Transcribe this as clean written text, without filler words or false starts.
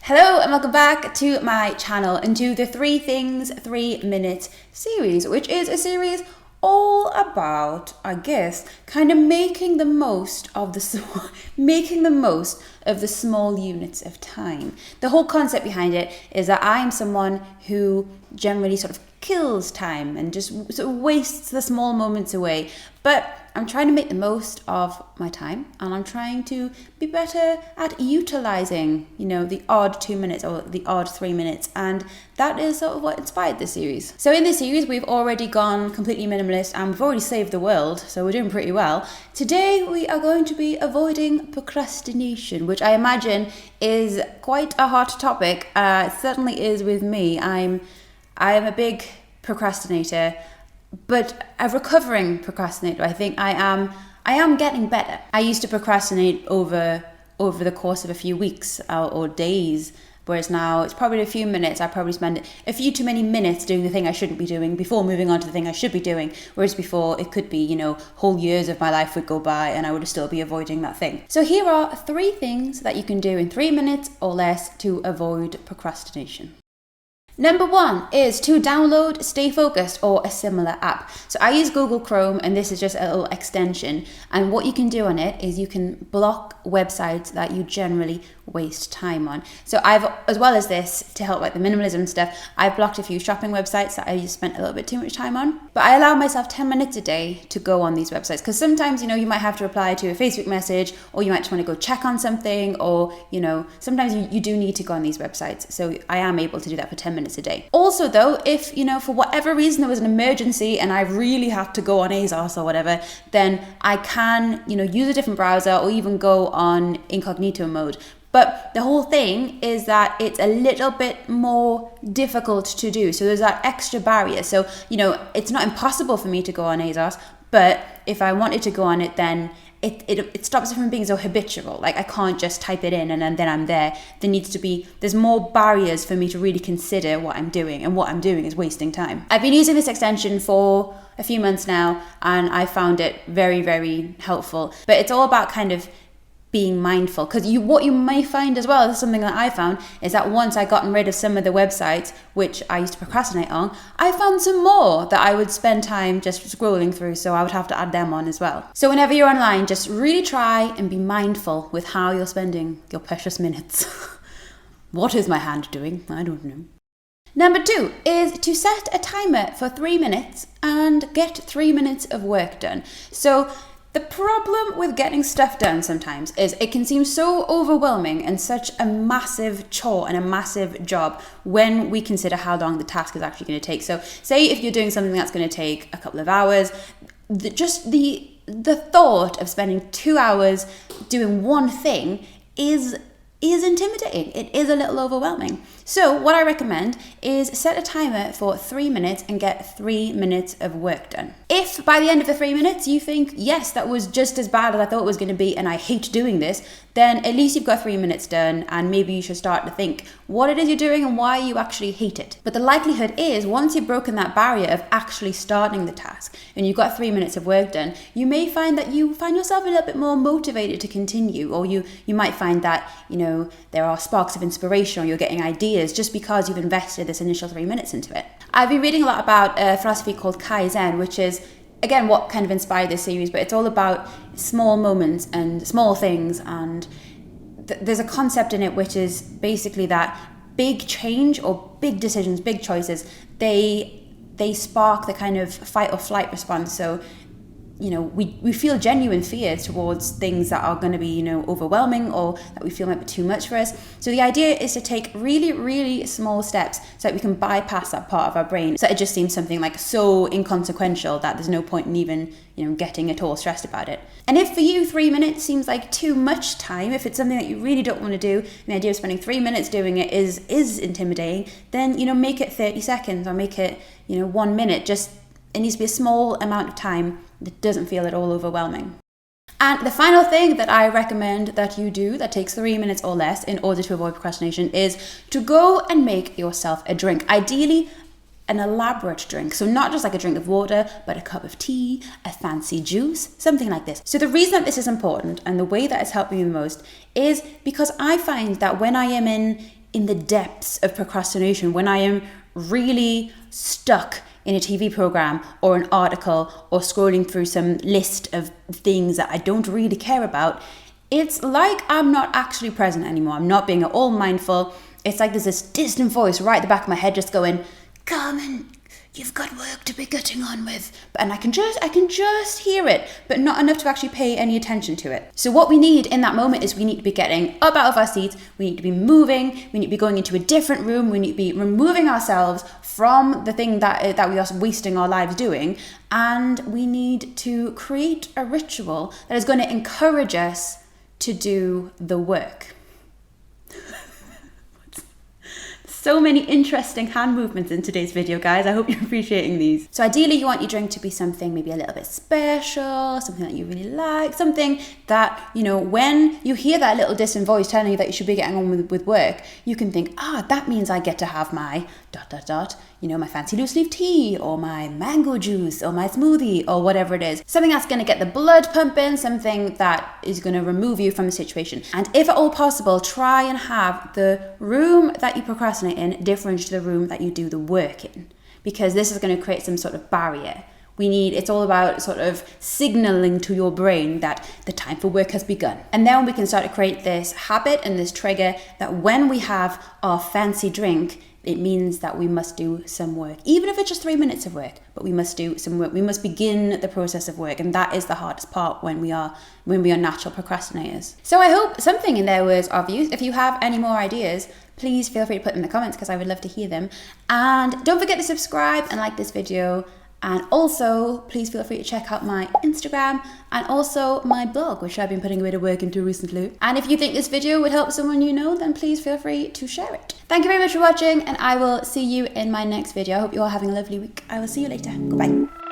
Hello and welcome back to my channel and to the 3 Things 3 Minutes series, which is a series all about, I guess, kind of making the most of the small units of time. The whole concept behind it is that I am someone who generally sort of kills time and just sort of wastes the small moments away. But I'm trying to make the most of my time, and I'm trying to be better at utilizing, the odd 2 minutes or the odd 3 minutes. And that is sort of what inspired this series. So in this series, we've already gone completely minimalist and we've already saved the world. So we're doing pretty well. Today, we are going to be avoiding procrastination, which I imagine is quite a hot topic. It certainly is with me. I am a big procrastinator, but a recovering procrastinator. I think I am getting better. I used to procrastinate over the course of a few weeks or days, whereas now it's probably a few minutes. I probably spend a few too many minutes doing the thing I shouldn't be doing before moving on to the thing I should be doing, whereas before it could be, whole years of my life would go by and I would still be avoiding that thing. So here are 3 things that you can do in 3 minutes or less to avoid procrastination. Number 1 is to download Stay Focused or a similar app. So I use Google Chrome, and this is just a little extension. And what you can do on it is you can block websites that you generally waste time on. So as well as this, to help like the minimalism stuff, I've blocked a few shopping websites that I just spent a little bit too much time on. But I allow myself 10 minutes a day to go on these websites, because sometimes, you might have to reply to a Facebook message, or you might just want to go check on something, or, sometimes you do need to go on these websites. So I am able to do that for 10 minutes a day. Also though, if, for whatever reason there was an emergency and I really had to go on ASOS or whatever, then I can, use a different browser or even go on incognito mode. But the whole thing is that it's a little bit more difficult to do. So there's that extra barrier. So, it's not impossible for me to go on ASOS, but if I wanted to go on it, then it stops it from being so habitual. Like I can't just type it in and then I'm there. There's more barriers for me to really consider what I'm doing, and what I'm doing is wasting time. I've been using this extension for a few months now, and I found it very, very helpful. But it's all about kind of being mindful, because what you may find as well, this is something that I found, is that once I gotten rid of some of the websites which I used to procrastinate on, I found some more that I would spend time just scrolling through, so I would have to add them on as well. So whenever you're online, just really try and be mindful with how you're spending your precious minutes. What is my hand doing? I don't know. Number 2 is to set a timer for 3 minutes and get 3 minutes of work done. So the problem with getting stuff done sometimes is it can seem so overwhelming and such a massive chore and a massive job when we consider how long the task is actually going to take. So say if you're doing something that's going to take a couple of hours, the thought of spending 2 hours doing one thing is intimidating. It is a little overwhelming. So what I recommend is set a timer for 3 minutes and get 3 minutes of work done. If by the end of the 3 minutes you think, yes, that was just as bad as I thought it was going to be and I hate doing this, then at least you've got 3 minutes done, and maybe you should start to think what it is you're doing and why you actually hate it. But the likelihood is, once you've broken that barrier of actually starting the task and you've got 3 minutes of work done, you may find that you find yourself a little bit more motivated to continue, or you might find that, there are sparks of inspiration, or you're getting ideas just because you've invested this initial 3 minutes into it. I've been reading a lot about a philosophy called Kaizen, which is, again, what kind of inspired this series, but it's all about small moments and small things, and there's a concept in it which is basically that big change or big decisions, big choices, they spark the kind of fight or flight response. So we feel genuine fear towards things that are going to be, overwhelming, or that we feel might be too much for us. So the idea is to take really, really small steps so that we can bypass that part of our brain. So it just seems something like so inconsequential that there's no point in even, getting at all stressed about it. And if for you 3 minutes seems like too much time, if it's something that you really don't want to do, and the idea of spending 3 minutes doing it is intimidating, then, make it 30 seconds or make it, 1 minute. It needs to be a small amount of time that doesn't feel at all overwhelming. And the final thing that I recommend that you do that takes 3 minutes or less in order to avoid procrastination is to go and make yourself a drink. Ideally, an elaborate drink. So not just like a drink of water, but a cup of tea, a fancy juice, something like this. So the reason that this is important and the way that it's helped me the most is because I find that when I am in in the depths of procrastination, when I am really stuck in a TV program or an article or scrolling through some list of things that I don't really care about, it's like I'm not actually present anymore. I'm not being at all mindful. It's like there's this distant voice right at the back of my head just going, Carmen, you've got work to be getting on with. And I can just hear it, but not enough to actually pay any attention to it. So what we need in that moment is we need to be getting up out of our seats. We need to be moving. We need to be going into a different room. We need to be removing ourselves from the thing that we are wasting our lives doing. And we need to create a ritual that is going to encourage us to do the work. So many interesting hand movements in today's video, guys. I hope you're appreciating these. So ideally you want your drink to be something maybe a little bit special, something that you really like, something that, you know, when you hear that little distant voice telling you that you should be getting on with work, you can think, that means I get to have my ... you know, my fancy loose leaf tea or my mango juice or my smoothie or whatever it is. Something that's going to get the blood pumping, something that is going to remove you from the situation. And if at all possible, try and have the room that you procrastinate in different to the room that you do the work in, because this is going to create some sort of barrier. It's all about sort of signaling to your brain that the time for work has begun. And then we can start to create this habit and this trigger that when we have our fancy drink, it means that we must do some work, even if it's just 3 minutes of work, but we must do some work. We must begin the process of work. And that is the hardest part when we are natural procrastinators. So I hope something in there was of use. If you have any more ideas, please feel free to put them in the comments because I would love to hear them. And don't forget to subscribe and like this video. And also, please feel free to check out my Instagram and also my blog, which I've been putting a bit of work into recently. And if you think this video would help someone you know, then please feel free to share it. Thank you very much for watching, and I will see you in my next video. I hope you're all having a lovely week. I will see you later. Goodbye.